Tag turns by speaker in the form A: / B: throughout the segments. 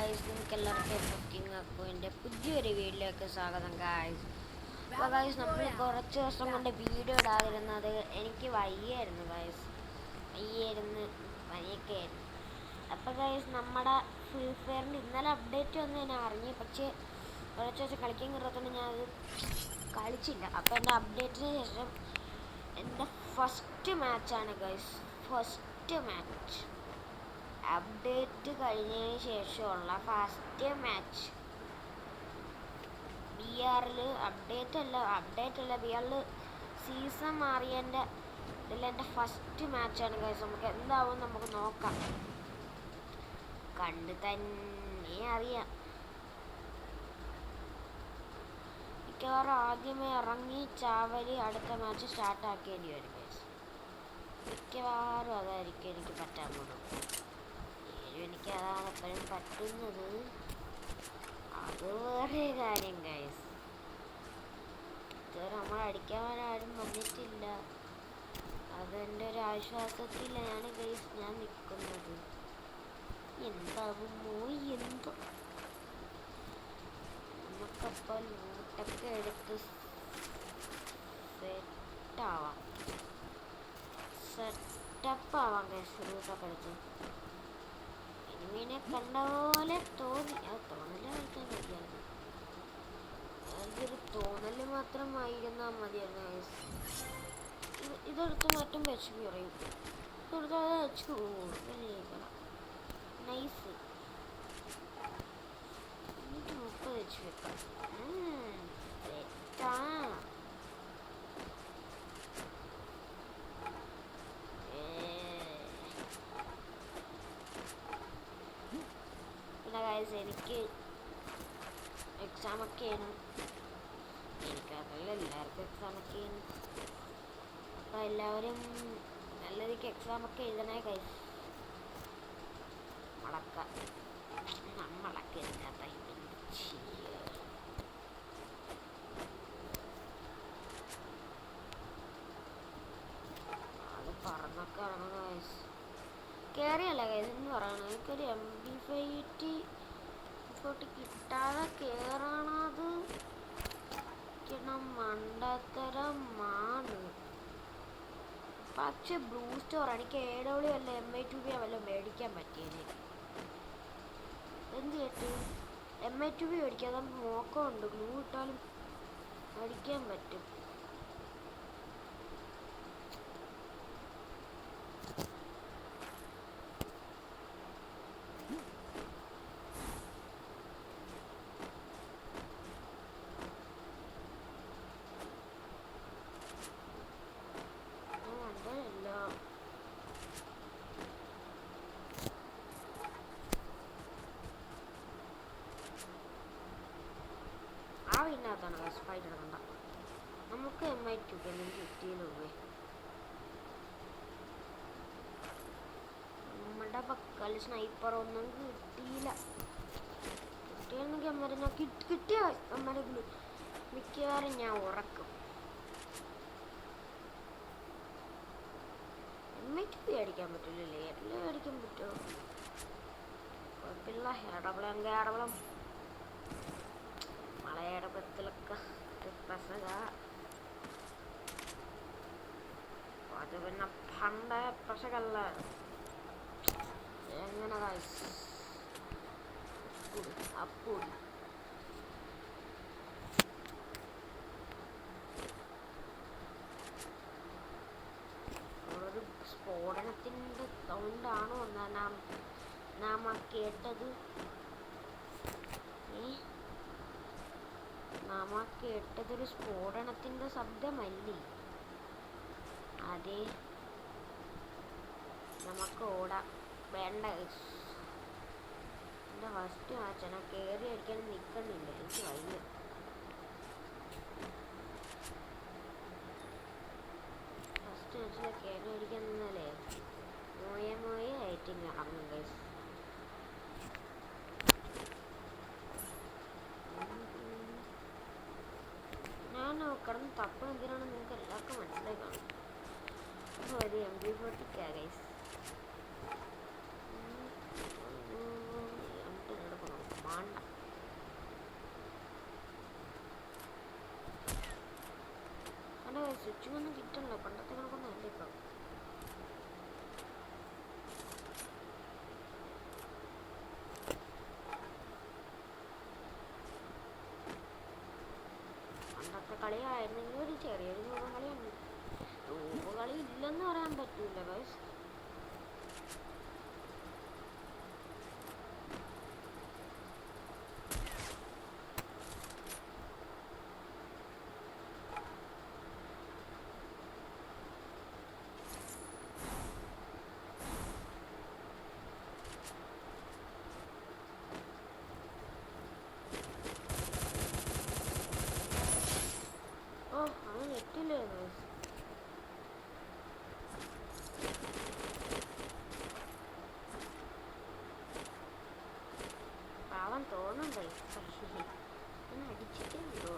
A: Guys, നിങ്ങൾക്ക് എല്ലാവർക്കും cooking അക്കുവിൻ്റെ പുതിയൊരു വീഡിയോയിലേക്ക് സ്വാഗതം ഗായ്സ്. അപ്പോൾ ഗായ്സ്, നമ്മൾ കുറച്ച് ദിവസം കൊണ്ട് വീഡിയോ ഇടാതിരുന്നത് എനിക്ക് വയ്യായിരുന്നു ഗായ്സ്. പനിയൊക്കെ ആയിരുന്നു. അപ്പോൾ ഗായ്സ്, നമ്മുടെ ഫ്രീ ഫയറിൻ്റെ ഇന്നലെ അപ്ഡേറ്റ് വന്ന് ഞാൻ അറിഞ്ഞു. പക്ഷേ കുറച്ച് ദിവസം കളിക്കാൻ കയറത്തോണ്ട് ഞാനത് കളിച്ചില്ല. അപ്പോൾ എൻ്റെ അപ്ഡേറ്റിന് ശേഷം എൻ്റെ ഫസ്റ്റ് മാച്ചാണ് ഗായ്സ്. ഫസ്റ്റ് മാച്ച് അപ്ഡേറ്റ് കഴിഞ്ഞതിന് ശേഷമുള്ള ഫസ്റ്റ് മാച്ച് ബി ആറിൽ അപ്ഡേറ്റ് അല്ല ബി ആറിൽ സീസൺ മാറിയതിൻ്റെ ഇതിലെൻ്റെ ഫസ്റ്റ് മാച്ചാണ് ഗൈസ്. നമുക്ക് എന്താവും നമുക്ക് നോക്കാം, കണ്ട് തന്നെ അറിയാം. മിക്കവാറും ആദ്യമേ ഇറങ്ങി ചാവലി അടുത്ത മാച്ച് സ്റ്റാർട്ടാക്കേണ്ടി വരും ഗൈസ്. മിക്കവാറും അതായിരിക്കും എനിക്ക് പറ്റാൻ പോകുന്നത്. എനിക്കതാണ് എപ്പോഴും പറ്റുന്നത്. അത് വേറെ കാര്യം ഗൈസ്. ഇതുവരെ നമ്മളടിക്കാൻ ആരും വന്നിട്ടില്ല. അതെൻ്റെ ഒരു ആശ്വാസത്തിലാണ് ഗൈസ് ഞാൻ നിൽക്കുന്നത്. എന്താകുമോ എന്തോ. നമുക്കപ്പോൾ ലൂട്ടൊക്കെ എടുത്ത് സെറ്റപ്പാവാം ഗൈസ്. ലൂട്ടൊക്കെ എടുത്ത് എനിമീനെ കണ്ട പോലെ തോന്നി. അത് തോന്നല് കളിക്കാൻ മതിയായിരുന്നു. അതൊരു തോന്നല് മാത്രമായിരുന്നാൽ മതിയായിരുന്നു ഗൈസ്. ഇതെടുത്ത് മാറ്റുമ്പോൾ എച്ച് പി പറയും. ഇതെടുത്ത് എച്ച് പി പോകും. നൈസ്. 30 എച്ച് പി വെക്കാം. തെറ്റാ. എനിക്ക് എക്സാമൊക്കെയാണ്. എനിക്കറിയില്ല, എല്ലാവർക്കും എക്സാമൊക്കെയാണ്. അപ്പോൾ എല്ലാവരും നല്ല രീതിക്ക് എക്സാമൊക്കെ എഴുതണേ ഗൈസ്. നമ്മളൊക്കെ എല്ലാ ടൈമിൽ അത് പറഞ്ഞൊക്കെ ഇറങ്ങുന്ന ഗൈസ്. കയറിയല്ല ഗൈസ് എന്ന് പറയണത്. എനിക്കൊരു MP5 കിട്ടാതെ കയറണത് മണ്ടത്തരമാണ്. പക്ഷെ ബ്ലൂ സ്റ്റോർ എനിക്ക് AW അല്ല MI2B വല്ല മേടിക്കാൻ പറ്റിയത്. എന്ത് കേട്ട് MI2B മേടിക്കാതെ നോക്കമുണ്ട്. ഗ്ലൂ ഇട്ടാലും മേടിക്കാൻ പറ്റും. ഇതിനകത്താണ് സ്പൈഡർ കണ്ട. നമുക്ക് MI2 കിട്ടിയെന്നുള്ളൂ. നമ്മുടെ പക്കൽ സ്നൈപ്പർ ഒന്നും കിട്ടിയില്ല. കിട്ടിയെന്നെങ്കിൽ അമ്മരെ ഞാൻ കിട്ടിയ അമ്മരെ മിക്കവാറും ഞാൻ ഉറക്കും. MI2 അടിക്കാൻ പറ്റില്ലല്ലേ? എല്ലാം അടിക്കാൻ പറ്റുമോ? കുഴപ്പമില്ല. ഏടവളം മലയാളത്തിലൊക്കെ അത് പിന്നെ പണ്ടേ പ്രസകല്ല. എങ്ങനെ അപ്പോൾ ഒരു സ്ഫോടനത്തിൻ്റെ സൗണ്ടാണോ നാം കേട്ടത്? നാം കേട്ടതൊരു സ്ഫോടനത്തിൻ്റെ ശബ്ദമല്ലേ? അതെ, നമുക്ക് ഓടാം. വേണ്ട, എൻ്റെ ഫസ്റ്റ് മാച്ചാണ്. കയറി അടിക്കാൻ നിൽക്കുന്നില്ല, എനിക്ക് വയ്യ. ഫസ്റ്റ് മാച്ചിൽ കയറി അടിക്കാൻ നിന്നാലേ മോയെ ആയിട്ടില്ല ഇറങ്ങും ഗൈസ്. ഞാൻ കിടന്ന് തപ്പണം എന്തിനാണെന്ന് നിങ്ങൾക്ക് എല്ലാവർക്കും മനസ്സിലായി കാണും. അപ്പോൾ ഒരു MP40 ഗൈസ്. വേണ്ട. എൻ്റെ സ്വിച്ചിങ് ഒന്നും കിട്ടണല്ലോ, പണ്ടത്തെ കണക്കൊന്നും അല്ല ഇപ്പം. പണ്ടത്തെ കളിയായിരുന്നെങ്കിൽ ഒരു ചെറിയൊരു നൂറ് കളിയുണ്ട്. നൂറ് കളി ഇല്ലെന്ന് പറയാൻ പറ്റൂല ഗൈസ്. ഓ അത് നെറ്റില്ലേ ഗൈസ്. പാവം തോന്നുന്നുണ്ടേ, ഒന്ന് അടിച്ചിട്ടേ ഉള്ളൂ.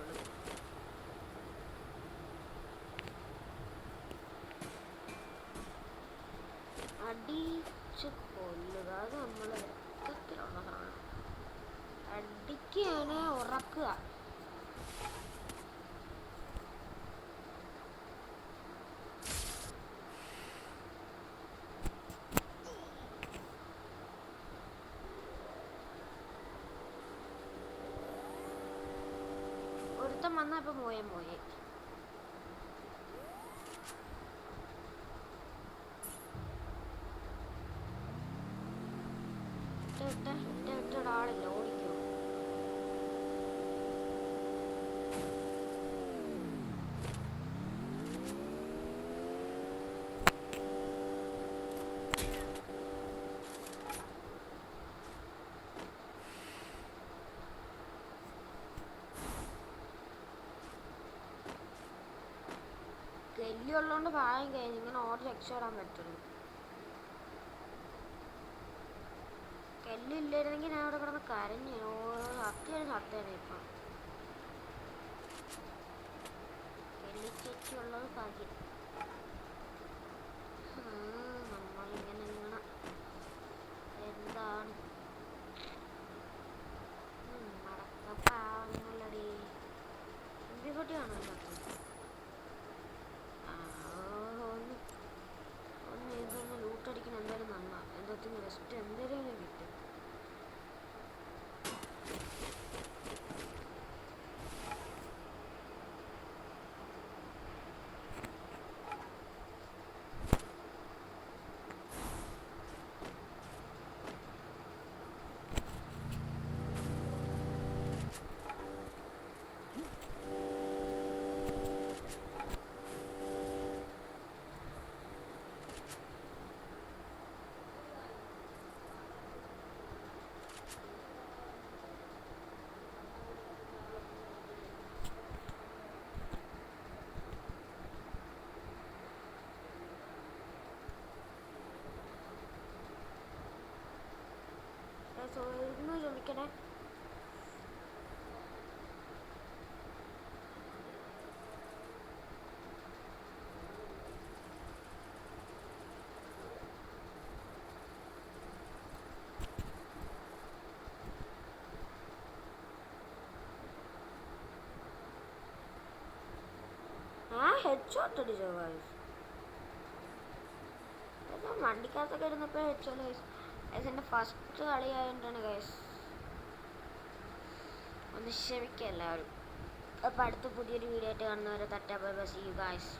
A: അടിച്ച് കൊല്ലുക, അത് നമ്മളെ രക്തത്തിലുള്ള സാധനം. അടിക്കാനെ ഉറക്കുക. ഒരുത്തം വന്നാ ഇപ്പൊ മോയെ ഒരാളില്ല, ഓടിക്കോ. ഗല്ലി ഉള്ളതുകൊണ്ട് ഭാഗ്യം കഴിഞ്ഞു, ഇങ്ങനെ ഓടി രക്ഷപ്പെടാൻ പറ്റുള്ളൂ. കല്ലില്ലായിരുന്നെങ്കിൽ ഞാൻ അവിടെ കിടന്ന് കരഞ്ഞു. അത്യാവശ്യം സത്തേനെ ഇപ്പം. കല്ലിച്ചേച്ചി ഉള്ളത് ഭാഗ്യം. നമ്മളിങ്ങനെ എന്താണ് നടക്കപ്പാവങ്ങളടി. എമ്പിക്കൊട്ടിയാണോ ഒന്ന് ഇതൊന്ന് ലൂട്ടടിക്കണം. എന്തായാലും നന്നാ, എന്താത്തിന് റെസ്റ്റ് എന്തായാലും കിട്ടും. ഇന്ന് ചോദിക്കണേ. ഹെഡ്ഷോട്ട് അടിച്ചോ ഗൈസ്. വണ്ടിക്കകത്തൊക്കെ ഇരുന്നപ്പോൾ ഹെഡ്ഷോട്ട് ഗൈസ്. എൻ്റെ ഫസ്റ്റ് കളിയായതുകൊണ്ടാണ് ഗൈസ്. ഒന്ന് ക്ഷമിക്കുക എല്ലാവരും. അപ്പോൾ അടുത്ത പുതിയൊരു വീഡിയോ ആയിട്ട് കാണുന്നവരെ തട്ടാ bye bye, see you guys.